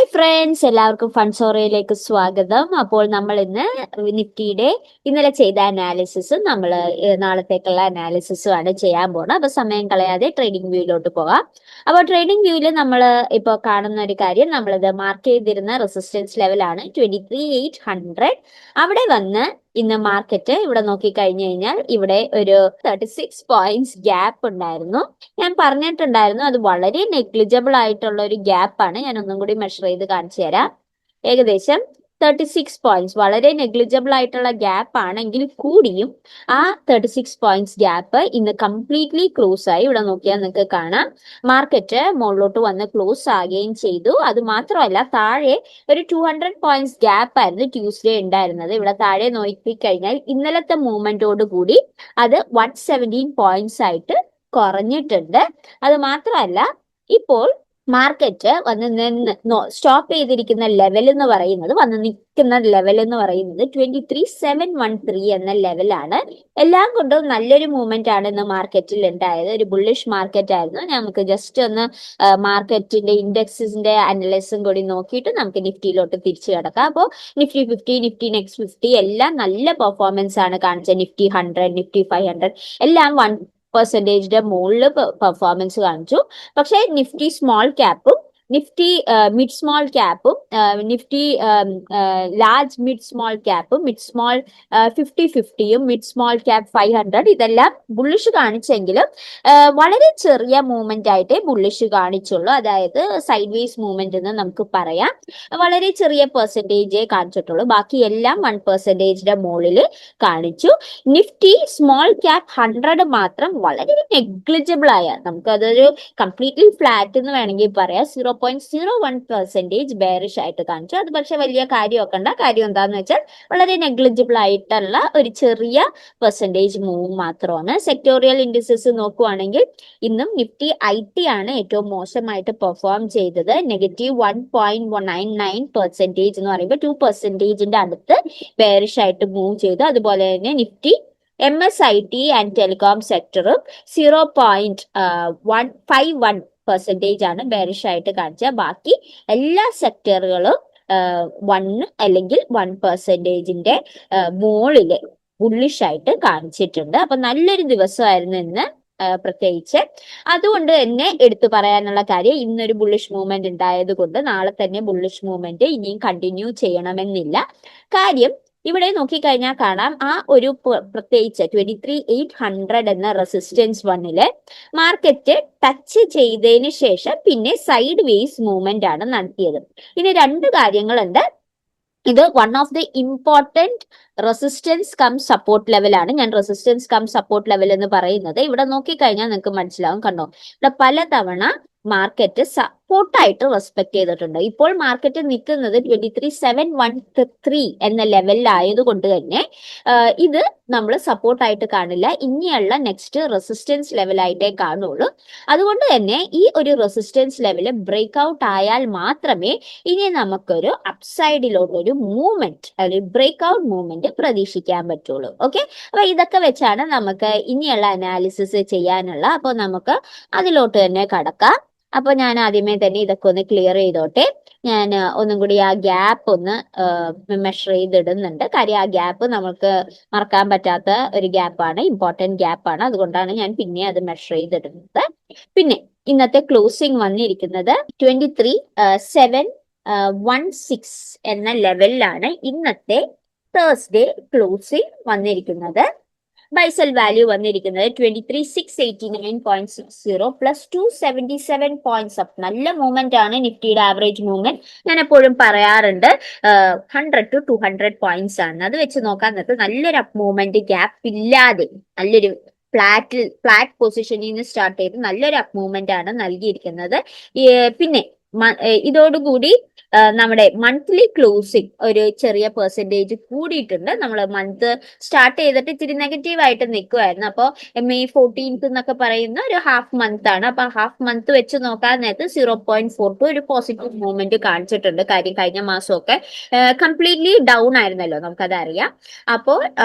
Hi friends, എല്ലാവർക്കും ഫൺസോറയിലേക്ക് സ്വാഗതം. അപ്പോൾ നമ്മൾ ഇന്ന് നിഫ്റ്റിയുടെ ഇന്നലെ ചെയ്ത അനാലിസിസും നമ്മൾ നാളത്തേക്കുള്ള അനാലിസിസും ആണ് ചെയ്യാൻ പോകുന്നത്. അപ്പൊ സമയം കളയാതെ ട്രേഡിംഗ് വ്യൂയിലോട്ട് പോകാം. അപ്പോൾ ട്രേഡിംഗ് വ്യൂവിൽ നമ്മൾ ഇപ്പോൾ കാണുന്ന ഒരു കാര്യം, നമ്മളിത് മാർക്ക് ചെയ്തിരുന്ന റെസിസ്റ്റൻസ് ലെവലാണ് 23,800. അവിടെ വന്ന് ഇന്ന് മാർക്കറ്റ് ഇവിടെ നോക്കിക്കഴിഞ്ഞു കഴിഞ്ഞാൽ ഇവിടെ ഒരു 36 പോയിന്റ്സ് ഗ്യാപ്പ് ഉണ്ടായിരുന്നു. ഞാൻ പറഞ്ഞിട്ടുണ്ടായിരുന്നു അത് വളരെ നെഗ്ലിജിബിൾ ആയിട്ടുള്ള ഒരു ഗ്യാപ്പ് ആണ്. ഞാൻ ഒന്നും കൂടി മെഷർ ചെയ്ത് കാണിച്ചു തരാം. ഏകദേശം 36 പോയിന്റ്സ് വളരെ നെഗ്ലിജിബിൾ ആയിട്ടുള്ള ഗ്യാപ്പ് ആണെങ്കിൽ കൂടിയും ആ 36 പോയിന്റ്സ് ഗ്യാപ്പ് ഇന്ന് കംപ്ലീറ്റ്ലി ക്ലോസ് ആയി. ഇവിടെ നോക്കിയാൽ നിങ്ങൾക്ക് കാണാം മാർക്കറ്റ് മുകളിലോട്ട് വന്ന് ക്ലോസ് ആകുകയും ചെയ്തു. അത് മാത്രമല്ല താഴെ ഒരു 200 പോയിന്റ്സ് ഗ്യാപ്പ് ആയിരുന്നു ട്യൂസ്ഡേ ഉണ്ടായിരുന്നത്. ഇവിടെ താഴെ നോക്കിക്കഴിഞ്ഞാൽ ഇന്നലത്തെ മൂവ്മെന്റോട് കൂടി അത് 117 പോയിന്റ്സ് ആയിട്ട് കുറഞ്ഞിട്ടുണ്ട്. അത് മാത്രമല്ല ഇപ്പോൾ മാർക്കറ്റ് വന്ന് സ്റ്റോപ്പ് ചെയ്തിരിക്കുന്ന ലെവൽ എന്ന് പറയുന്നത്, വന്ന് നിൽക്കുന്ന ലെവൽ എന്ന് പറയുന്നത് 23,713 എന്ന ലെവലാണ്. എല്ലാം കൊണ്ടും നല്ലൊരു മൂവ്മെന്റ് ആണ് ഇന്ന് മാർക്കറ്റിൽ ഉണ്ടായത്. ഒരു ബുള്ളിഷ് മാർക്കറ്റ് ആയിരുന്നു. നമുക്ക് ജസ്റ്റ് ഒന്ന് മാർക്കറ്റിന്റെ ഇൻഡെക്സിന്റെ അനലൈസും കൂടി നോക്കിയിട്ട് നമുക്ക് നിഫ്റ്റിയിലോട്ട് തിരിച്ചു കിടക്കാം. അപ്പോൾ നിഫ്റ്റി 50, നിഫ്റ്റി നെക്സ്റ്റ് 50 എല്ലാം നല്ല പെർഫോമൻസ് ആണ് കാണിച്ചത്. നിഫ്റ്റി 100, നിഫ്റ്റി 500 എല്ലാം 1% മുകളിൽ പെർഫോമൻസ് കാണിച്ചു. പക്ഷേ നിഫ്റ്റി സ്മോൾ ക്യാപ്പും നിഫ്റ്റി മിഡ് സ്മോൾ ക്യാപ്പും നിഫ്റ്റി ലാർജ് മിഡ് സ്മോൾ ക്യാപ്പും മിഡ് സ്മോൾ 50-50യും മിഡ് സ്മോൾ ക്യാപ്പ് 500 ഇതെല്ലാം ബുള്ളിഷ് കാണിച്ചെങ്കിലും വളരെ ചെറിയ മൂവ്മെന്റ് ആയിട്ടേ ബുള്ളിഷ് കാണിച്ചുള്ളൂ. അതായത് സൈഡ് വേസ് മൂവ്മെന്റ് എന്ന് നമുക്ക് പറയാം. വളരെ ചെറിയ പെർസെൻറ്റേജേ കാണിച്ചിട്ടുള്ളൂ. ബാക്കി എല്ലാം 1%ന്റെ മുകളിൽ കാണിച്ചു. നിഫ്റ്റി സ്മോൾ ക്യാപ്പ് 100 മാത്രം വളരെ നെഗ്ലിജിബിൾ ആയ, നമുക്കതൊരു കംപ്ലീറ്റ്ലി ഫ്ലാറ്റ് എന്ന് വേണമെങ്കിൽ പറയാം. 0.01% ബെയറിഷ് ആയിട്ട് കാണിച്ചു. അത് പക്ഷെ വലിയ കാര്യമൊക്കെ ഉണ്ട്. കാര്യം എന്താന്ന് വെച്ചാൽ വളരെ നെഗ്ലിജിബിൾ ആയിട്ടുള്ള ഒരു ചെറിയ പെർസെൻറ്റേജ് മൂവ് മാത്രമാണ്. സെക്ടോറിയൽ ഇൻഡിസസ് നോക്കുവാണെങ്കിൽ ഇന്നും നിഫ്റ്റി IT ആണ് ഏറ്റവും മോശമായിട്ട് പെർഫോം ചെയ്തത്. -1.99% എന്ന് പറയുമ്പോൾ 2%ന്റെ അടുത്ത് ബെയറിഷ് ആയിട്ട് മൂവ് ചെയ്തു. അതുപോലെ തന്നെ നിഫ്റ്റി MSIT ആൻഡ് ടെലികോം സെക്ടറും 0.151% ആണ് ബെയറിഷ് ആയിട്ട് കാണിച്ചത്. ബാക്കി എല്ലാ സെക്ടറുകളും 1 അല്ലെങ്കിൽ 1%ന്റെ മുകളില് ബുള്ളിഷ് ആയിട്ട് കാണിച്ചിട്ടുണ്ട്. അപ്പൊ നല്ലൊരു ദിവസമായിരുന്നു ഇന്ന് പ്രത്യേകിച്ച്. അതുകൊണ്ട് തന്നെ എടുത്തു പറയാനുള്ള കാര്യം, ഇന്നൊരു ബുള്ളിഷ് മൂവ്മെന്റ് ഉണ്ടായത് കൊണ്ട് നാളെ തന്നെ ബുള്ളിഷ് മൂവ്മെന്റ് ഇനിയും കണ്ടിന്യൂ ചെയ്യണമെന്നില്ല. കാര്യം ഇവിടെ നോക്കിക്കഴിഞ്ഞാൽ കാണാം ആ ഒരു പ്രത്യേകിച്ച് 23,800 എന്ന റെസിസ്റ്റൻസ് വണ്ണില് മാർക്കറ്റ് ടച്ച് ചെയ്തതിന് ശേഷം പിന്നെ സൈഡ് വേസ് മൂവ്മെന്റ് ആണ് നടത്തിയത്. ഇനി രണ്ട് കാര്യങ്ങളുണ്ട്. ഇത് one of the important resistance cum support ലെവലാണ്. ഞാൻ റെസിസ്റ്റൻസ് കം സപ്പോർട്ട് ലെവൽ എന്ന് പറയുന്നത് ഇവിടെ നോക്കിക്കഴിഞ്ഞാൽ നിങ്ങൾക്ക് മനസ്സിലാവും. കണ്ടോ, ഇവിടെ പലതവണ മാർക്കറ്റ് സപ്പോർട്ടായിട്ട് റെസ്പെക്ട് ചെയ്തിട്ടുണ്ട്. ഇപ്പോൾ മാർക്കറ്റ് നിൽക്കുന്നത് 23,713 എന്ന ലെവലിലായത് കൊണ്ട് തന്നെ ഇത് നമ്മൾ സപ്പോർട്ടായിട്ട് കാണില്ല. ഇനിയുള്ള നെക്സ്റ്റ് റെസിസ്റ്റൻസ് ലെവലായിട്ടേ കാണുള്ളൂ. അതുകൊണ്ട് തന്നെ ഈ ഒരു റെസിസ്റ്റൻസ് ലെവൽ ബ്രേക്ക് ഔട്ട് ആയാൽ മാത്രമേ ഇനി നമുക്കൊരു അപ്സൈഡിലോട്ടൊരു മൂവ്മെന്റ്, ഒരു ബ്രേക്ക് ഔട്ട് മൂവ്മെന്റ് പ്രതീക്ഷിക്കാൻ പറ്റുള്ളൂ. ഓക്കെ, അപ്പൊ ഇതൊക്കെ വെച്ചാണ് നമുക്ക് ഇനിയുള്ള അനാലിസിസ് ചെയ്യാനുള്ള. അപ്പോൾ നമുക്ക് അതിലോട്ട് തന്നെ കടക്കാം. അപ്പൊ ഞാൻ ആദ്യമേ തന്നെ ഇതൊക്കെ ഒന്ന് ക്ലിയർ ചെയ്തോട്ടെ. ഞാൻ ഒന്നും കൂടി ആ ഗ്യാപ്പ് ഒന്ന് മെഷർ ചെയ്തിടുന്നുണ്ട്. കാര്യം ആ ഗ്യാപ്പ് നമുക്ക് മറക്കാൻ പറ്റാത്ത ഒരു ഗ്യാപ്പാണ്, ഇമ്പോർട്ടന്റ് ഗ്യാപ്പാണ്. അതുകൊണ്ടാണ് ഞാൻ പിന്നെ അത് മെഷർ ചെയ്തിടുന്നത്. പിന്നെ ഇന്നത്തെ ക്ലോസിംഗ് വന്നിരിക്കുന്നത് 23,716 എന്ന ലെവലിലാണ് ഇന്നത്തെ തേഴ്സ്ഡേ ക്ലോസിംഗ് വന്നിരിക്കുന്നത്. ബൈസെൽ വാല്യൂ വന്നിരിക്കുന്നത് 23,689.60 പ്ലസ് 277 പോയിന്റ്സ് അപ്പ്. നല്ല മൂവ്മെന്റ് ആണ് നിഫ്റ്റിയുടെ ആവറേജ് മൂവ്മെന്റ്. ഞാൻ എപ്പോഴും പറയാറുണ്ട് 100 to 200 പോയിന്റ്സ് ആണ്. അത് വെച്ച് നോക്കാൻ നേരത്ത് നല്ലൊരു അപ്പ് മൂവ്മെന്റ് ഗ്യാപ്പ് ഇല്ലാതെ നല്ലൊരു ഫ്ലാറ്റ് പൊസിഷനിൽ നിന്ന് സ്റ്റാർട്ട് ചെയ്ത് നല്ലൊരു അപ്പ് മൂവ്മെന്റ് ആണ് നൽകിയിരിക്കുന്നത്. പിന്നെ ഇതോടുകൂടി നമ്മുടെ മന്ത്ലി ക്ലോസിംഗ് ഒരു ചെറിയ പെർസെൻറ്റേജ് കൂടിയിട്ടുണ്ട്. നമ്മൾ മന്ത് സ്റ്റാർട്ട് ചെയ്തിട്ട് ഇച്ചിരി നെഗറ്റീവ് ആയിട്ട് നിൽക്കുമായിരുന്നു. അപ്പോൾ May 14th എന്നൊക്കെ പറയുന്ന ഒരു ഹാഫ് മന്ത് ആണ്. അപ്പൊ ഹാഫ് മന്ത് വെച്ച് നോക്കാൻ നേരത്ത് 0.42 ഒരു പോസിറ്റീവ് മൂവ്മെന്റ് കാണിച്ചിട്ടുണ്ട്. കാര്യം കഴിഞ്ഞ മാസമൊക്കെ കംപ്ലീറ്റ്ലി ഡൗൺ ആയിരുന്നല്ലോ, നമുക്കതറിയാം. അപ്പോൾ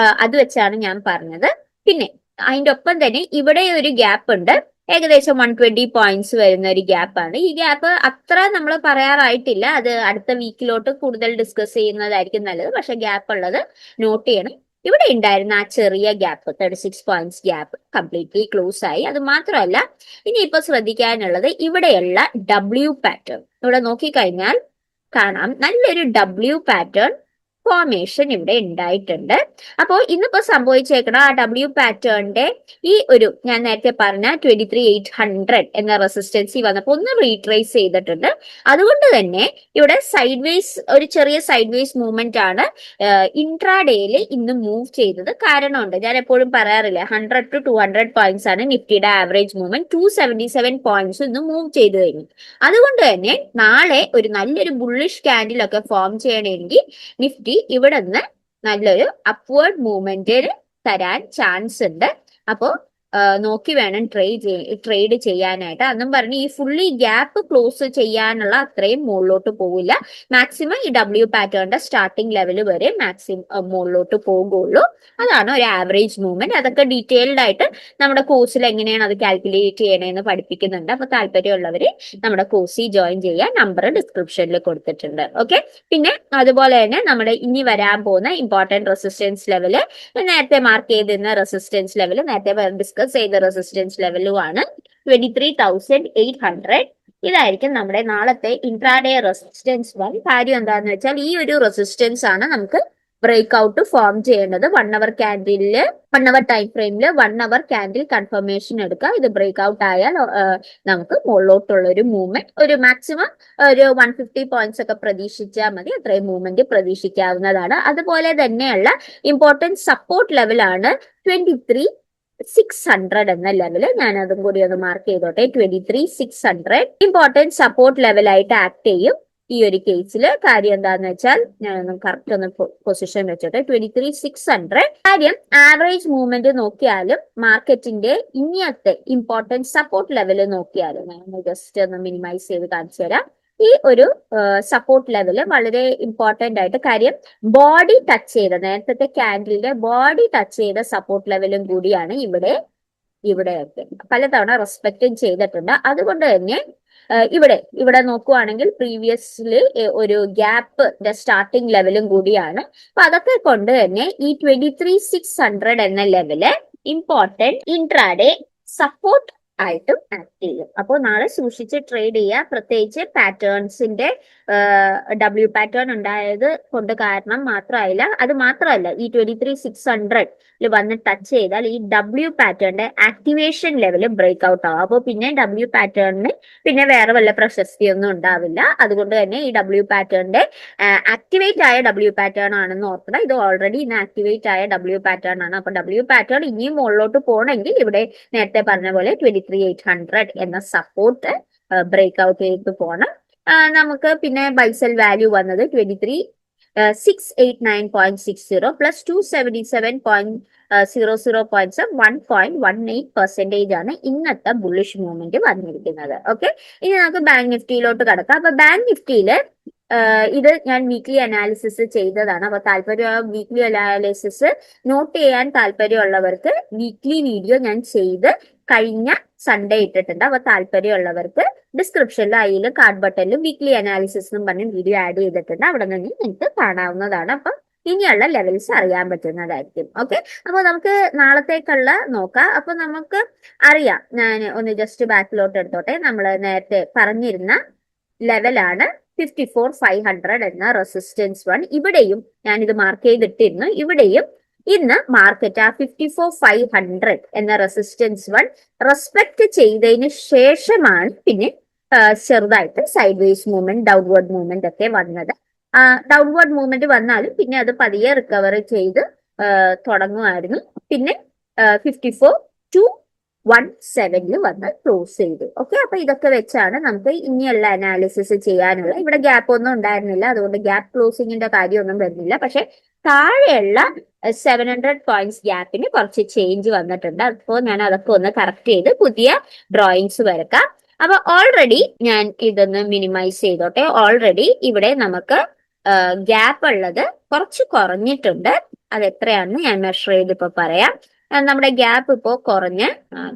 അത് വെച്ചാണ് ഞാൻ പറഞ്ഞത്. പിന്നെ അതിന്റെ ഒപ്പം തന്നെ ഇവിടെ ഒരു ഗ്യാപ്പ് ഉണ്ട്. ഏകദേശം 120 പോയിന്റ്സ് വരുന്ന ഒരു ഗ്യാപ്പാണ്. ഈ ഗ്യാപ്പ് അത്ര നമ്മൾ പറയാറായിട്ടില്ല, അത് അടുത്ത വീക്കിലോട്ട് കൂടുതൽ ഡിസ്കസ് ചെയ്യുന്നതായിരിക്കും നല്ലത്. പക്ഷെ ഗ്യാപ്പ് ഉള്ളത് നോട്ട് ചെയ്യണം. ഇവിടെ ഉണ്ടായിരുന്ന ആ ചെറിയ gap 36 points gap completely close ആയി. അത് മാത്രമല്ല, ഇനിയിപ്പോ ശ്രദ്ധിക്കാനുള്ളത് ഇവിടെയുള്ള ഡബ്ല്യു പാറ്റേൺ. ഇവിടെ നോക്കിക്കഴിഞ്ഞാൽ കാണാം നല്ലൊരു ഡബ്ല്യു പാറ്റേൺ ഫോർമേഷൻ ഇവിടെ ഉണ്ടായിട്ടുണ്ട്. അപ്പോൾ ഇന്നിപ്പോ സംഭവിച്ചേക്കണ ആ ഡബ്ല്യു പാറ്റേണിന്റെ ഈ ഒരു ഞാൻ നേരത്തെ പറഞ്ഞ 23,800 എന്ന റെസിസ്റ്റൻസി വന്നപ്പോൾ ഒന്ന് റീട്രേസ് ചെയ്തിട്ടുണ്ട്. അതുകൊണ്ട് തന്നെ ഇവിടെ സൈഡ് വേസ് ഒരു ചെറിയ സൈഡ് വേസ് മൂവ്മെന്റ് ആണ് ഇൻട്രാഡേയിൽ ഇന്ന് മൂവ് ചെയ്തത്. കാരണമുണ്ട്, ഞാൻ എപ്പോഴും പറയാറില്ല 100 to 200 പോയിന്റ്സ് ആണ് നിഫ്റ്റിയുടെ ആവറേജ് മൂവ്മെന്റ്. 277 പോയിന്റ്സ് ഇന്ന് മൂവ് ചെയ്തു കഴിഞ്ഞു. അതുകൊണ്ട് തന്നെ നാളെ ഒരു നല്ലൊരു ബുള്ളിഷ് ക്യാൻഡിൽ ഒക്കെ ഫോം ചെയ്യണമെങ്കിൽ നിഫ്റ്റി ഇവിടെ നിന്ന് നല്ലൊരു അപ്വേർഡ് മൂവ്മെന്റിന് തരാൻ ചാൻസ് ഉണ്ട്. അപ്പോ നോക്കി വേണം ട്രേഡ് ചെയ്യാനായിട്ട്. അന്നും പറഞ്ഞ് ഈ ഫുള്ളി ഗ്യാപ്പ് ക്ലോസ് ചെയ്യാനുള്ള അത്രയും മുകളിലോട്ട് പോകില്ല. മാക്സിമം ഈ ഡബ്ല്യു പാറ്റേണിന്റെ സ്റ്റാർട്ടിംഗ് ലെവൽ വരെ മാക്സിമം മുകളിലോട്ട് പോകുള്ളൂ. അതാണ് ഒരു ആവറേജ് മൂവ്മെന്റ്. അതൊക്കെ ഡീറ്റെയിൽഡ് ആയിട്ട് നമ്മുടെ കോഴ്സിൽ എങ്ങനെയാണ് അത് കാൽക്കുലേറ്റ് ചെയ്യണമെന്ന് പഠിപ്പിക്കുന്നുണ്ട്. അപ്പൊ താല്പര്യമുള്ളവര് നമ്മുടെ കോഴ്സിൽ ജോയിൻ ചെയ്യാൻ നമ്പർ ഡിസ്ക്രിപ്ഷനിൽ കൊടുത്തിട്ടുണ്ട്. ഓക്കെ, പിന്നെ അതുപോലെ തന്നെ നമ്മുടെ ഇനി വരാൻ പോകുന്ന ഇമ്പോർട്ടന്റ് റെസിസ്റ്റൻസ് ലെവല് നേരത്തെ മാർക്ക് ചെയ്തിരുന്ന റെസിസ്റ്റൻസ് ലെവല് നേരത്തെ ഡിസ്കസ് ചെയ്ത റെസിസ്റ്റൻസ് ലെവലുമാണ് 23,800. ഇതായിരിക്കും നമ്മുടെ നാളത്തെ ഇൻട്രാഡേ റെസിസ്റ്റൻസ് വൺ. കാര്യം എന്താണെന്ന് വെച്ചാൽ ഈ ഒരു റെസിസ്റ്റൻസ് ആണ് നമുക്ക് ബ്രേക്ക് ഔട്ട് ഫോം ചെയ്യേണ്ടത്. 1 അവർ ക്യാൻഡിലില് 1 അവർ ടൈം ഫ്രെയിമില് 1 അവർ ക്യാൻഡിൽ കൺഫർമേഷൻ എടുക്കുക. ഇത് ബ്രേക്ക് ഔട്ട് ആയാൽ നമുക്ക് മുകളിലോട്ടുള്ള ഒരു മൂവ്മെന്റ് ഒരു മാക്സിമം ഒരു 150 പോയിന്റ്സ് ഒക്കെ പ്രതീക്ഷിച്ചാൽ മതി. അത്രയും മൂവ്മെന്റ് പ്രതീക്ഷിക്കാവുന്നതാണ്. അതുപോലെ തന്നെയുള്ള ഇമ്പോർട്ടന്റ് സപ്പോർട്ട് ലെവലാണ് 23,600 എന്ന ലെവല്. ഞാൻ അതും കൂടി ഒന്ന് മാർക്ക് ചെയ്തോട്ടെ. 23,600 ഇമ്പോർട്ടന്റ് സപ്പോർട്ട് ലെവലായിട്ട് ആക്ട് ചെയ്യും ഈ ഒരു കേസിൽ. കാര്യം എന്താന്ന് വെച്ചാൽ ഞാൻ കറക്റ്റ് ഒന്ന് പൊസിഷൻ വെച്ചോട്ടെ. 23,600 കാര്യം ആവറേജ് മൂവ്മെന്റ് നോക്കിയാലും മാർക്കറ്റിന്റെ ഇനിയത്തെ ഇമ്പോർട്ടന്റ് സപ്പോർട്ട് ലെവല് നോക്കിയാലും ഞാൻ ജസ്റ്റ് ഒന്ന് മിനിമൈസ് ചെയ്ത് കാണിച്ചു തരാം. ഈ ഒരു സപ്പോർട്ട് ലെവല് വളരെ ഇമ്പോർട്ടന്റ് ആയിട്ട്, കാര്യം ബോഡി ടച്ച് ചെയ്ത നേരത്തെ ക്യാൻഡിലിന്റെ ബോഡി ടച്ച് ചെയ്ത സപ്പോർട്ട് ലെവലും കൂടിയാണ് ഇവിടെയൊക്കെ പലതവണ റെസ്പെക്റ്റും ചെയ്തിട്ടുണ്ട്. അതുകൊണ്ട് തന്നെ ഇവിടെ നോക്കുവാണെങ്കിൽ പ്രീവിയസ്ലി ഒരു ഗ്യാപ്പ് സ്റ്റാർട്ടിംഗ് ലെവലും കൂടിയാണ്. അപ്പൊ അതൊക്കെ കൊണ്ട് തന്നെ ഈ 23,600 എന്ന ലെവല് ഇമ്പോർട്ടന്റ് ഇൻട്രാഡേ സപ്പോർട്ട് ആയിട്ടും ആക്ട് ചെയ്യും. അപ്പോൾ നാളെ സൂക്ഷിച്ച് ട്രേഡ് ചെയ്യുക. പ്രത്യേകിച്ച് പാറ്റേൺസിന്റെ ഡബ്ല്യു പാറ്റേൺ ഉണ്ടായത് കൊണ്ട് കാരണം മാത്രമായില്ല, അത് മാത്രമല്ല ഈ 23,600 വന്ന് ടച്ച് ചെയ്താൽ ഈ ഡബ്ല്യു പാറ്റേണിന്റെ ആക്ടിവേഷൻ ലെവൽ ബ്രേക്ക് ഔട്ട് ആവും. അപ്പോൾ പിന്നെ ഡബ്ല്യു പാറ്റേണിന് പിന്നെ വേറെ വല്ല പ്രശസ്തിയൊന്നും ഉണ്ടാവില്ല. അതുകൊണ്ട് തന്നെ ഈ ഡബ്ല്യു പാറ്റേണിന്റെ ആക്ടിവേറ്റ് ആയ ഡബ്ല്യു പാറ്റേൺ ആണെന്ന് ഓർക്കണം. ഇത് ഓൾറെഡി ഇന്ന് ആക്ടിവേറ്റ് ആയ ഡബ്ല്യു പാറ്റേൺ ആണ്. അപ്പൊ ഡബ്ല്യു പാറ്റേൺ ഇനിയും മുകളിലോട്ട് പോകണമെങ്കിൽ ഇവിടെ നേരത്തെ പറഞ്ഞ പോലെ 23,800 എന്ന സപ്പോർട്ട് ബ്രേക്ക് ഔട്ട് ചെയ്ത് പോകണം. നമുക്ക് പിന്നെ ബൈസെൽ വാല്യൂ വന്നത് 23,689.60 പ്ലസ് 277.00 പോയിന്റ്സ് 1.18% ആണ് ഇന്നത്തെ ബുള്ളിഷ് മൂവ്മെന്റ് വന്നിരിക്കുന്നത്. ഓക്കെ, ഇനി നമുക്ക് ബാങ്ക് നിഫ്റ്റിയിലോട്ട് കടക്കാം. അപ്പൊ ബാങ്ക് നിഫ്റ്റിയില് ഇത് ഞാൻ വീക്ക്ലി അനാലിസിസ് ചെയ്തതാണ്. അപ്പൊ വീക്ക്ലി അനാലിസിസ് നോട്ട് ചെയ്യാൻ താല്പര്യമുള്ളവർക്ക് വീക്ക്ലി വീഡിയോ ഞാൻ ചെയ്ത് കഴിഞ്ഞ സൺഡേ ഇട്ടിട്ടുണ്ട്. അപ്പൊ താല്പര്യമുള്ളവർക്ക് ഡിസ്ക്രിപ്ഷനിലും അതിൽ കാർഡ് ബട്ടണിലും വീക്ക്ലി അനാലിസിസ് എന്നും പറഞ്ഞ് വീഡിയോ ആഡ് ചെയ്തിട്ടുണ്ട്. അവിടെ നിന്ന് നിങ്ങൾക്ക് കാണാവുന്നതാണ്. അപ്പൊ ഇനിയുള്ള ലെവൽസ് അറിയാൻ പറ്റുന്നതായിരിക്കും. ഓക്കെ, അപ്പൊ നമുക്ക് നാളത്തേക്കുള്ള നോക്കാം. അപ്പൊ നമുക്ക് അറിയാം, ഞാൻ ഒന്ന് ജസ്റ്റ് ബാക്കിലോട്ട് എടുത്തോട്ടെ. നമ്മൾ നേരത്തെ പറഞ്ഞിരുന്ന ലെവലാണ് 54,500 എന്ന റെസിസ്റ്റൻസ് വൺ. ഇവിടെയും ഞാനിത് മാർക്ക് ചെയ്തിട്ടിരുന്നു. ഇവിടെയും ഇന്ന് മാർക്കറ്റ് ആ 54,500 എന്ന റെസിസ്റ്റൻസ് വൺ റെസ്പെക്ട് ചെയ്തതിന് ശേഷമാണ് പിന്നെ ചെറുതായിട്ട് side vase movement downward movement ഒക്കെ വന്നത്. ഡൗൺവേർഡ് മൂവ്മെന്റ് വന്നാലും പിന്നെ അത് പതിയെ റിക്കവർ ചെയ്ത് തുടങ്ങുമായിരുന്നു. പിന്നെ 54,217 വന്ന് ക്ലോസ് ചെയ്തു. ഓക്കെ, അപ്പൊ ഇതൊക്കെ വെച്ചാണ് നമുക്ക് ഇനിയുള്ള അനാലിസിസ് ചെയ്യാനുള്ള. ഇവിടെ ഗ്യാപ്പ് ഒന്നും ഉണ്ടായിരുന്നില്ല, അതുകൊണ്ട് ഗ്യാപ്പ് ക്ലോസിങ്ങിന്റെ കാര്യമൊന്നും വരുന്നില്ല. പക്ഷെ താഴെയുള്ള 700 പോയിന്റ്സ് ഗ്യാപ്പിന് കുറച്ച് ചേഞ്ച് വന്നിട്ടുണ്ട്. അപ്പോൾ ഞാൻ അതൊക്കെ ഒന്ന് കറക്റ്റ് ചെയ്ത് പുതിയ ഡ്രോയിങ്സ് വരക്കാം. അപ്പൊ ഓൾറെഡി ഞാൻ ഇതൊന്ന് മിനിമൈസ് ചെയ്തോട്ടെ. ഓൾറെഡി ഇവിടെ നമുക്ക് ഗ്യാപ്പ് ഉള്ളത് കുറച്ച് കുറഞ്ഞിട്ടുണ്ട്. അത് എത്രയാണെന്ന് ഞാൻ മെഷർ ചെയ്ത് ഇപ്പൊ പറയാം. നമ്മുടെ ഗ്യാപ്പ് ഇപ്പോ കുറഞ്ഞ്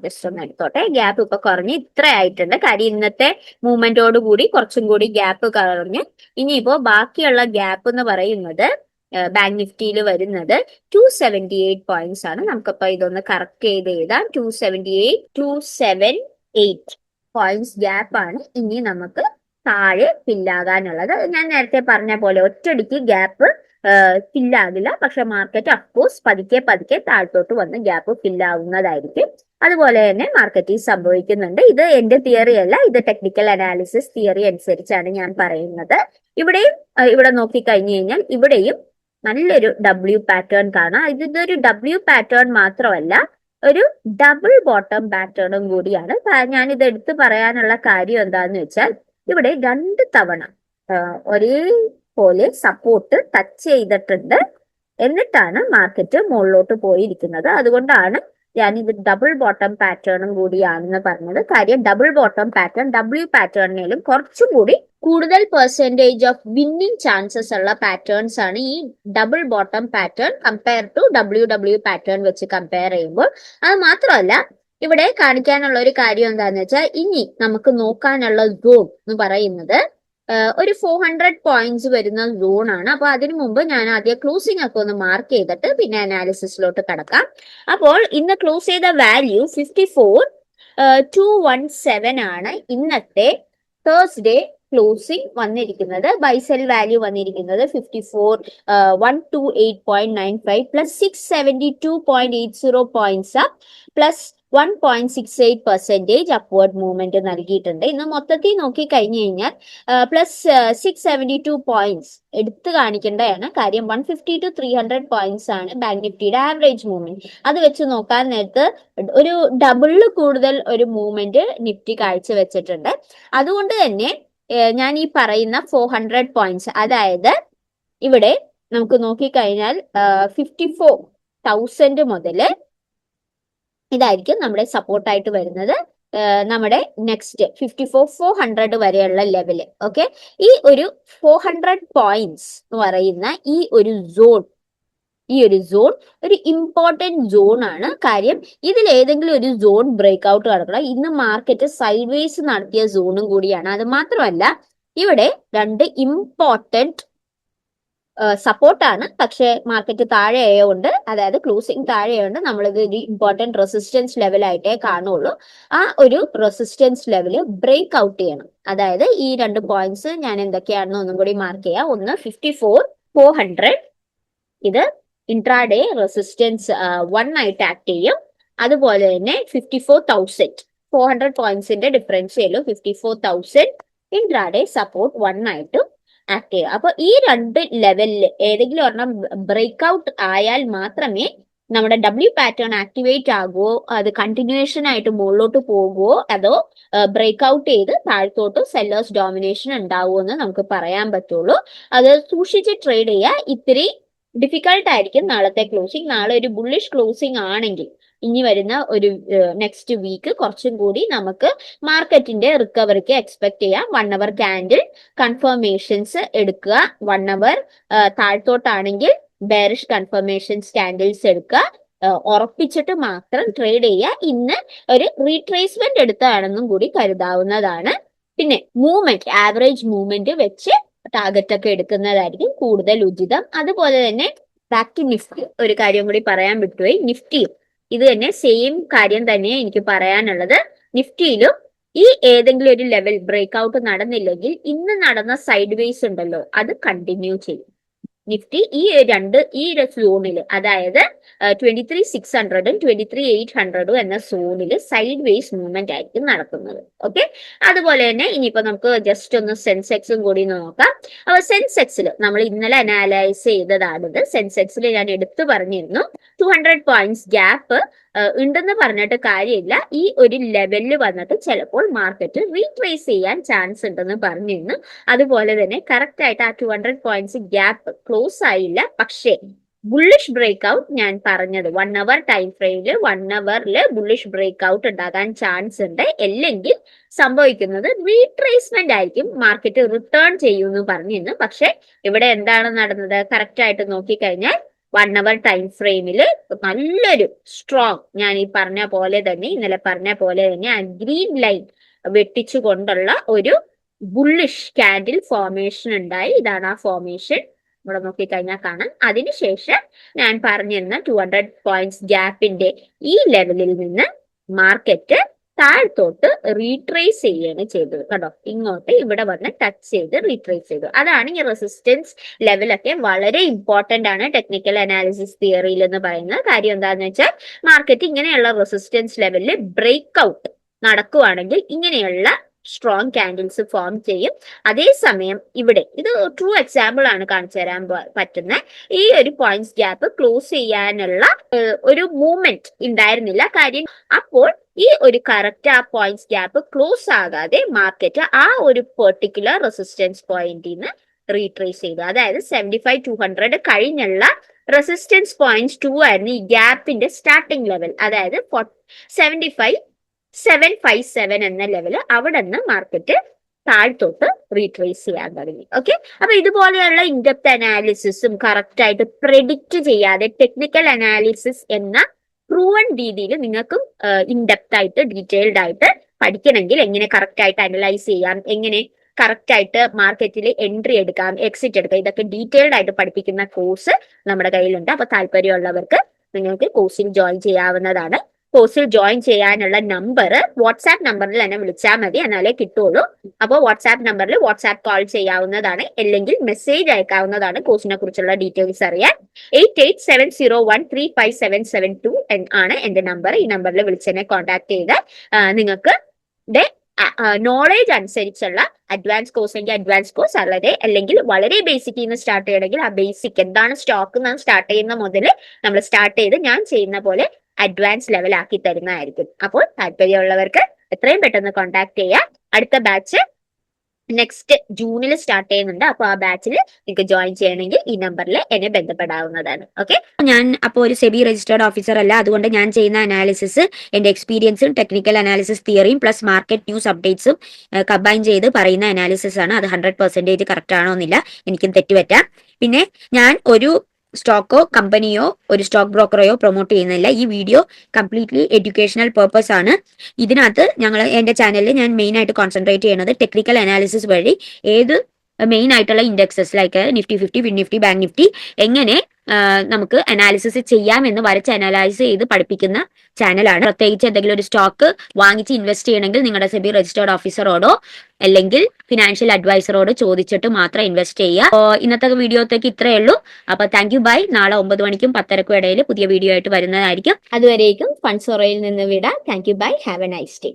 ജസ്റ്റ് ഒന്ന് എടുത്തോട്ടെ, ഗ്യാപ്പ് ഇപ്പൊ കുറഞ്ഞ് ഇത്ര ആയിട്ടുണ്ട്. കാര്യം ഇന്നത്തെ മൂവ്മെന്റോട് കൂടി കുറച്ചും കൂടി ഗ്യാപ്പ് കുറഞ്ഞ് ഇനിയിപ്പോ ബാക്കിയുള്ള ഗ്യാപ്പ് എന്ന് പറയുന്നത് ബാങ്ക് നിഫ്റ്റിയിൽ വരുന്നത് 278 പോയിന്റ്സ് ആണ്. നമുക്കിപ്പോ ഇതൊന്ന് കറക്റ്റ് ചെയ്ത് എഴുതാം. 278 പോയിന്റ്സ് ഗ്യാപ്പ് ആണ് ഇനി നമുക്ക് താഴെ ഫില്ലാകാനുള്ളത്. ഞാൻ നേരത്തെ പറഞ്ഞ പോലെ ഒറ്റയടിക്ക് ഗ്യാപ്പ് ഫില്ലാകില്ല, പക്ഷെ മാർക്കറ്റ് അഫ്കോഴ്സ് പതുക്കെ പതുക്കെ താഴത്തോട്ട് വന്ന് ഗ്യാപ്പ് ഫില്ലാവുന്നതായിരിക്കും. അതുപോലെ തന്നെ മാർക്കറ്റിൽ സംഭവിക്കുന്നുണ്ട്. ഇത് എന്റെ തിയറി അല്ല, ഇത് ടെക്നിക്കൽ അനാലിസിസ് തിയറി അനുസരിച്ചാണ് ഞാൻ പറയുന്നത്. ഇവിടെയും ഇവിടെ നോക്കിക്കഴിഞ്ഞു കഴിഞ്ഞാൽ ഇവിടെയും നല്ലൊരു ഡബ്ല്യു പാറ്റേൺ കാണാം. ഇതൊരു ഡബ്ല്യു പാറ്റേൺ മാത്രമല്ല, ഒരു ഡബിൾ ബോട്ടം പാറ്റേണും കൂടിയാണ്. ഞാൻ ഇത് എടുത്തു പറയാനുള്ള കാര്യം എന്താന്ന് വെച്ചാൽ ഇവിടെ 2 തവണ ഒരേപോലെ സപ്പോർട്ട് ടച്ച് ചെയ്തിട്ടുണ്ട്, എന്നിട്ടാണ് മാർക്കറ്റ് മുകളിലോട്ട് പോയിരിക്കുന്നത്. അതുകൊണ്ടാണ് ഞാൻ ഇത് ഡബിൾ ബോട്ടം പാറ്റേണും കൂടിയാണെന്ന് പറഞ്ഞത്. കാര്യം ഡബിൾ ബോട്ടം പാറ്റേൺ ഡബ്ല്യു പാറ്റേണിലും കുറച്ചും കൂടി കൂടുതൽ പെർസെന്റേജ് ഓഫ് വിന്നിങ് ചാൻസസ് ഉള്ള പാറ്റേൺസ് ആണ് ഈ double bottom pattern compare to W pattern വെച്ച് കമ്പയർ ചെയ്യുമ്പോൾ. അത് മാത്രമല്ല ഇവിടെ കാണിക്കാനുള്ള ഒരു കാര്യം എന്താന്ന് വെച്ചാൽ ഇനി നമുക്ക് നോക്കാനുള്ള സോൺ എന്ന് പറയുന്നത് ഒരു 400 പോയിന്റ്സ് വരുന്ന സോൺ ആണ്. അപ്പൊ അതിനു മുമ്പ് ഞാൻ ആദ്യം ക്ലോസിംഗ് ഒക്കെ ഒന്ന് മാർക്ക് ചെയ്തിട്ട് പിന്നെ അനാലിസിസിലോട്ട് കടക്കാം. അപ്പോൾ ഇന്ന് ക്ലോസ് ചെയ്ത വാല്യൂ 54,217 ആണ് ഇന്നത്തെ തേഴ്സ്ഡേ ക്ലോസിംഗ് വന്നിരിക്കുന്നത്. ബൈസെൽ വാല്യൂ വന്നിരിക്കുന്നത് 54,128.95 plus 672.80 points up plus 1.68% upward movement നൽകിയിട്ടുണ്ട്. ഇന്ന് മൊത്തത്തിൽ നോക്കി കഴിഞ്ഞു കഴിഞ്ഞാൽ പ്ലസ് 672 പോയിന്റ്സ് എടുത്തു കാണിക്കേണ്ടതാണ്. കാര്യം 150 to 300 പോയിന്റ്സ് ആണ് ബാങ്ക് നിഫ്റ്റിയുടെ ആവറേജ് മൂവ്മെന്റ്. അത് വെച്ച് നോക്കാൻ നേരത്ത് ഒരു ഡബിളിൽ കൂടുതൽ ഒരു മൂവ്മെന്റ് നിഫ്റ്റി കാഴ്ചവെച്ചിട്ടുണ്ട്. അതുകൊണ്ട് തന്നെ ഞാൻ ഈ പറയുന്ന 400 പോയിന്റ്സ്, അതായത് ഇവിടെ നമുക്ക് നോക്കിക്കഴിഞ്ഞാൽ 54,000 മുതൽ ഇതായിരിക്കും നമ്മുടെ സപ്പോർട്ടായിട്ട് വരുന്നത്. നമ്മുടെ നെക്സ്റ്റ് 54,400 വരെയുള്ള ലെവല്. ഓക്കെ, ഈ ഒരു 400 പോയിന്റ്സ് എന്ന് പറയുന്ന ഈ ഒരു സോൺ ഒരു ഇമ്പോർട്ടന്റ് സോൺ ആണ്. കാര്യം ഇതിൽ ഏതെങ്കിലും ഒരു സോൺ ബ്രേക്ക് ഔട്ട് നടക്കണം. ഇന്ന് മാർക്കറ്റ് സൈഡ് വേസ് നടത്തിയ സോണും കൂടിയാണ്. അത് മാത്രമല്ല ഇവിടെ 2 ഇമ്പോർട്ടന്റ് സപ്പോർട്ടാണ്, പക്ഷെ മാർക്കറ്റ് താഴെയായതുകൊണ്ട്, അതായത് ക്ലോസിംഗ് താഴെയുണ്ട്, നമ്മളിത് ഒരു ഇമ്പോർട്ടന്റ് റെസിസ്റ്റൻസ് ലെവലായിട്ടേ കാണുള്ളൂ. ആ ഒരു റെസിസ്റ്റൻസ് ലെവല് ബ്രേക്ക് ഔട്ട് ചെയ്യണം. അതായത് ഈ 2 പോയിന്റ്സ് ഞാൻ എന്തൊക്കെയാണെന്ന് ഒന്നും കൂടി മാർക്ക് ചെയ്യാം. ഒന്ന് 54,400, ഇത് ഇൻട്രാഡേ റെസിസ്റ്റൻസ് 1 ആയിട്ട് ആക്ട് ചെയ്യും. അതുപോലെ തന്നെ 54,400 പോയിന്റ്സിന്റെ ഡിഫറൻഷ്യലും 54,000 ഇൻട്രാഡേ സപ്പോർട്ട് 1 ആയിട്ട് ആക്ട് ചെയ്യുക. അപ്പൊ ഈ 2 ലെവലിൽ ഏതെങ്കിലും ഒരെണ്ണം ബ്രേക്ക് ഔട്ട് ആയാൽ മാത്രമേ നമ്മുടെ ഡബ്ല്യു പാറ്റേൺ ആക്ടിവേറ്റ് ആകുമോ, അത് കണ്ടിന്യൂഷൻ ആയിട്ട് മുകളിലോട്ട് പോകുമോ, അതോ ബ്രേക്ക് ഔട്ട് ചെയ്ത് താഴത്തോട്ട് സെല്ലേഴ്സ് ഡോമിനേഷൻ ഉണ്ടാവുമോ എന്ന് നമുക്ക് പറയാൻ പറ്റുള്ളൂ. അത് സൂക്ഷിച്ച് ട്രേഡ് ചെയ്യുക. ഇത്തിരി ഡിഫിക്കൽട്ട് ആയിരിക്കും നാളത്തെ ക്ലോസിംഗ്. നാളെ ഒരു ബുള്ളിഷ് ക്ലോസിംഗ് ആണെങ്കിൽ ഇനി വരുന്ന ഒരു നെക്സ്റ്റ് വീക്ക് കുറച്ചും കൂടി നമുക്ക് മാർക്കറ്റിന്റെ റിക്കവറിക്ക് എക്സ്പെക്ട് ചെയ്യാം. 1 അവർ ക്യാൻഡിൽ കൺഫർമേഷൻസ് എടുക്കുക. 1 അവർ താഴ്ത്തോട്ടാണെങ്കിൽ ബെയറിഷ് കൺഫർമേഷൻസ് ക്യാൻഡിൽസ് എടുക്കുക. ഉറപ്പിച്ചിട്ട് മാത്രം ട്രേഡ് ചെയ്യുക. ഇന്ന് ഒരു റീട്രേസ്മെന്റ് എടുത്താണെന്നും കൂടി കരുതാവുന്നതാണ്. പിന്നെ മൂവ്മെന്റ്, ആവറേജ് മൂവ്മെന്റ് വെച്ച് ടാർഗറ്റ് ഒക്കെ എടുക്കുന്നതായിരിക്കും കൂടുതൽ ഉചിതം. അതുപോലെ തന്നെ ബാക്ക് ടു നിഫ്റ്റി ഒരു കാര്യം കൂടി പറയാൻ വിട്ടുപോയി. നിഫ്റ്റിയും ഇത് തന്നെ സെയിം കാര്യം തന്നെ എനിക്ക് പറയാനുള്ളത്. നിഫ്റ്റിയിലും ഈ ഏതെങ്കിലും ഒരു ലെവൽ ബ്രേക്ക് ഔട്ട് നടന്നില്ലെങ്കിൽ ഇന്ന് നടന്ന സൈഡ് വേസ് ഉണ്ടല്ലോ, അത് കണ്ടിന്യൂ ചെയ്യും. നിഫ്റ്റി ഈ സോണിൽ, അതായത് 23,600 23,800 എന്ന സോണിൽ സൈഡ് വേസ് മൂവ്മെന്റ് ആയിരിക്കും നടക്കുന്നത്. ഓക്കെ, അതുപോലെ തന്നെ ഇനിയിപ്പോ നമുക്ക് ജസ്റ്റ് ഒന്ന് സെൻസെക്സും കൂടി നോക്കാം. അപ്പൊ സെൻസെക്സിൽ നമ്മൾ ഇന്നലെ അനാലൈസ് ചെയ്തതാണിത്. സെൻസെക്സിൽ ഞാൻ എടുത്തു പറഞ്ഞിരുന്നു 200 പോയിന്റ്സ് ഗ്യാപ്പ് ഉണ്ടെന്ന് പറഞ്ഞിട്ട് കാര്യമില്ല. ഈ ഒരു ലെവലിൽ വന്നിട്ട് ചിലപ്പോൾ മാർക്കറ്റ് റീട്രേസ് ചെയ്യാൻ ചാൻസ് ഉണ്ടെന്ന് പറഞ്ഞിരുന്നു. അതുപോലെ തന്നെ കറക്റ്റ് ആയിട്ട് ആ 200 പോയിന്റ്സ് ഗ്യാപ്പ് ക്ലോസ് ആയില്ല. പക്ഷേ ബുള്ളിഷ് ബ്രേക്ക് ഔട്ട്, ഞാൻ പറഞ്ഞത് 1 അവർ ടൈം ഫ്രെയിമില് 1 അവറിൽ ബുള്ളിഷ് ബ്രേക്ക് ഔട്ട് ഉണ്ടാകാൻ ചാൻസ് ഉണ്ട്. അല്ലെങ്കിൽ സംഭവിക്കുന്നത് റീട്രേസ്മെന്റ് ആയിരിക്കും, മാർക്കറ്റ് റിട്ടേൺ ചെയ്യുമെന്ന് പറഞ്ഞിരുന്നു. പക്ഷെ ഇവിടെ എന്താണ് നടന്നത്? കറക്റ്റ് ആയിട്ട് നോക്കിക്കഴിഞ്ഞാൽ 1 hour ടൈം ഫ്രെയിമിൽ നല്ലൊരു സ്ട്രോങ്, ഞാൻ ഈ പറഞ്ഞ പോലെ തന്നെ ഇന്നലെ പറഞ്ഞ പോലെ തന്നെ ആ ഗ്രീൻ ലൈൻ വെട്ടിച്ചുകൊണ്ടുള്ള ഒരു ബുള്ളിഷ് കാൻഡിൽ ഫോർമേഷൻ ഉണ്ടായി. ഇതാണ് ആ ഫോർമേഷൻ. ഇവിടെ നോക്കിക്കഴിഞ്ഞാൽ കാണാം. അതിനുശേഷം ഞാൻ പറഞ്ഞിരുന്ന 200 പോയിന്റ്സ് ഗ്യാപ്പിന്റെ ഈ ലെവലിൽ നിന്ന് മാർക്കറ്റ് താഴത്തോട്ട് റീട്രേസ് ചെയ്യുകയാണ് ചെയ്തത്. കേട്ടോ, ഇങ്ങോട്ട് ഇവിടെ വന്ന് ടച്ച് ചെയ്ത് റീട്രേസ് ചെയ്തു. അതാണ് ഈ റെസിസ്റ്റൻസ് ലെവലൊക്കെ വളരെ ഇമ്പോർട്ടന്റ് ആണ് ടെക്നിക്കൽ അനാലിസിസ് തിയറിയിൽ എന്ന് പറയുന്ന കാര്യം. എന്താണെന്ന് വെച്ചാൽ മാർക്കറ്റ് ഇങ്ങനെയുള്ള റെസിസ്റ്റൻസ് ലെവലിൽ ബ്രേക്ക് ഔട്ട് നടക്കുവാണെങ്കിൽ ഇങ്ങനെയുള്ള സ്ട്രോങ് കാൻഡിൽസ് ഫോം ചെയ്യും. അതേസമയം ഇവിടെ ഇത് ട്രൂ എക്സാമ്പിൾ ആണ് കാണിച്ചു തരാൻ പറ്റുന്ന ഈ ഒരു പോയിന്റ്സ് ഗ്യാപ്പ് ക്ലോസ് ചെയ്യാനുള്ള ഒരു മൂവ്മെന്റ് ഉണ്ടായിരുന്നില്ല. കാര്യം അപ്പോൾ ഈ ഒരു കറക്റ്റ് ആ പോയിന്റ്സ് ഗ്യാപ്പ് ക്ലോസ് ആകാതെ മാർക്കറ്റ് ആ ഒരു പെർട്ടിക്കുലർ റെസിസ്റ്റൻസ് പോയിന്റിൽ നിന്ന് റീട്രേസ് ചെയ്തു. അതായത് 75-200 കഴിഞ്ഞുള്ള റെസിസ്റ്റൻസ് പോയിന്റ് 2 ആയിരുന്നു ഈ ഗ്യാപ്പിന്റെ സ്റ്റാർട്ടിംഗ് ലെവൽ. അതായത് 757 എന്ന ലെവല് അവിടെ നിന്ന് മാർക്കറ്റ് താഴ്ത്തോട്ട് റീട്രേസ് ചെയ്യാൻ തുടങ്ങി. ഓക്കെ, അപ്പൊ ഇതുപോലെയുള്ള ഇൻഡെപ്ത് അനാലിസിസും കറക്റ്റ് ആയിട്ട് പ്രെഡിക്റ്റ് ചെയ്യാതെ ടെക്നിക്കൽ അനാലിസിസ് എന്ന പ്രൂവൺ രീതിയിൽ നിങ്ങൾക്കും ഇൻഡെപ്ത് ആയിട്ട് ഡീറ്റെയിൽഡ് ആയിട്ട് പഠിക്കണമെങ്കിൽ എങ്ങനെ കറക്റ്റ് ആയിട്ട് അനലൈസ് ചെയ്യാം, എങ്ങനെ കറക്റ്റ് ആയിട്ട് മാർക്കറ്റിൽ എൻട്രി എടുക്കാം, എക്സിറ്റ് എടുക്കാം, ഇതൊക്കെ ഡീറ്റെയിൽഡ് ആയിട്ട് പഠിപ്പിക്കുന്ന കോഴ്സ് നമ്മുടെ കയ്യിലുണ്ട്. അപ്പൊ താല്പര്യമുള്ളവർക്ക് നിങ്ങൾക്ക് കോഴ്സിൽ ജോയിൻ ചെയ്യാവുന്നതാണ്. കോഴ്സിൽ ജോയിൻ ചെയ്യാനുള്ള നമ്പർ വാട്സാപ്പ് നമ്പറിൽ തന്നെ വിളിച്ചാൽ മതി, എന്നാലേ കിട്ടുള്ളൂ. അപ്പോൾ വാട്സാപ്പ് നമ്പറിൽ വാട്സാപ്പ് കോൾ ചെയ്യാവുന്നതാണ്, അല്ലെങ്കിൽ മെസ്സേജ് അയക്കാവുന്നതാണ്. കോഴ്സിനെ കുറിച്ചുള്ള ഡീറ്റെയിൽസ് അറിയാൻ 8870135772 ആണ് എന്റെ നമ്പർ. ഈ നമ്പറിൽ വിളിച്ചെന്നെ കോൺടാക്ട് ചെയ്ത് നിങ്ങൾക്ക് നോളേജ് അനുസരിച്ചുള്ള അഡ്വാൻസ് കോഴ്സ് എങ്കിൽ അഡ്വാൻസ് കോഴ്സ്, അല്ലെങ്കിൽ വളരെ ബേസിക്കിൽ നിന്ന് സ്റ്റാർട്ട് ചെയ്യണമെങ്കിൽ ആ ബേസിക് എന്താണ് സ്റ്റോക്ക് എന്ന് സ്റ്റാർട്ട് ചെയ്യുന്ന മുതൽ നമ്മൾ സ്റ്റാർട്ട് ചെയ്ത് ഞാൻ ചെയ്യുന്ന പോലെ അഡ്വാൻസ് ലെവൽ ആക്കി തരുന്നതായിരിക്കും. അപ്പോൾ താല്പര്യമുള്ളവർക്ക് എത്രയും പെട്ടെന്ന് കോൺടാക്ട് ചെയ്യുക. അടുത്ത ബാച്ച് നെക്സ്റ്റ് ജൂണിൽ സ്റ്റാർട്ട് ചെയ്യുന്നുണ്ട്. അപ്പൊ ആ ബാച്ചിൽ നിങ്ങൾക്ക് ജോയിൻ ചെയ്യണമെങ്കിൽ ഈ നമ്പറിൽ എന്നെ ബന്ധപ്പെടാവുന്നതാണ്. ഓക്കെ, ഞാൻ അപ്പോൾ ഒരു സെബി രജിസ്റ്റേർഡ് ഓഫീസർ അല്ല, അതുകൊണ്ട് ഞാൻ ചെയ്യുന്ന അനാലിസിസ് എന്റെ എക്സ്പീരിയൻസും ടെക്നിക്കൽ അനാലിസിസ് തിയറിയും പ്ലസ് മാർക്കറ്റ് ന്യൂസ് അപ്ഡേറ്റ്സും കമ്പൈൻ ചെയ്ത് പറയുന്ന അനാലിസിസ് ആണ്. അത് 100% കറക്റ്റ് ആണോ എന്നില്ല, എനിക്കും തെറ്റുപറ്റാം. പിന്നെ ഞാൻ ഒരു സ്റ്റോക്കോ കമ്പനിയോ ഒരു സ്റ്റോക്ക് ബ്രോക്കറെയോ പ്രൊമോട്ട് ചെയ്യുന്നില്ല. ഈ വീഡിയോ കംപ്ലീറ്റ്ലി എഡ്യൂക്കേഷണൽ പർപ്പസ് ആണ്. ഇതിനകത്ത് എന്റെ ചാനലിൽ ഞാൻ മെയിൻ ആയിട്ട് കോൺസെൻട്രേറ്റ് ചെയ്യുന്നത് ടെക്നിക്കൽ അനാലിസിസ് വഴി ഏത് മെയിൻ ആയിട്ടുള്ള indexes like Nifty 50, fin Nifty, bank Nifty എങ്ങനെ നമുക്ക് അനാലിസിസ് ചെയ്യാമെന്ന് വരച്ച് അനലൈസ് ചെയ്ത് പഠിപ്പിക്കുന്ന ചാനലാണ്. പ്രത്യേകിച്ച് എന്തെങ്കിലും ഒരു സ്റ്റോക്ക് വാങ്ങിച്ച് ഇൻവെസ്റ്റ് ചെയ്യണമെങ്കിൽ നിങ്ങളുടെ സെബി രജിസ്റ്റേർഡ് ഓഫീസറോടോ അല്ലെങ്കിൽ ഫിനാൻഷ്യൽ അഡ്വൈസറോട് ചോദിച്ചിട്ട് മാത്രം ഇൻവെസ്റ്റ് ചെയ്യുക. അപ്പോൾ ഇന്നത്തെ വീഡിയോത്തേക്ക് ഇത്രയേ ഉള്ളൂ. അപ്പൊ താങ്ക് യു, ബൈ. നാളെ 9 മണിക്കും 10:30ക്കും ഇടയിൽ പുതിയ വീഡിയോ ആയിട്ട് വരുന്നതായിരിക്കും. അതുവരേക്കും ഫണ്ട്സോറയിൽ നിന്ന് വിടാം. Thank you, bye. Have a nice day.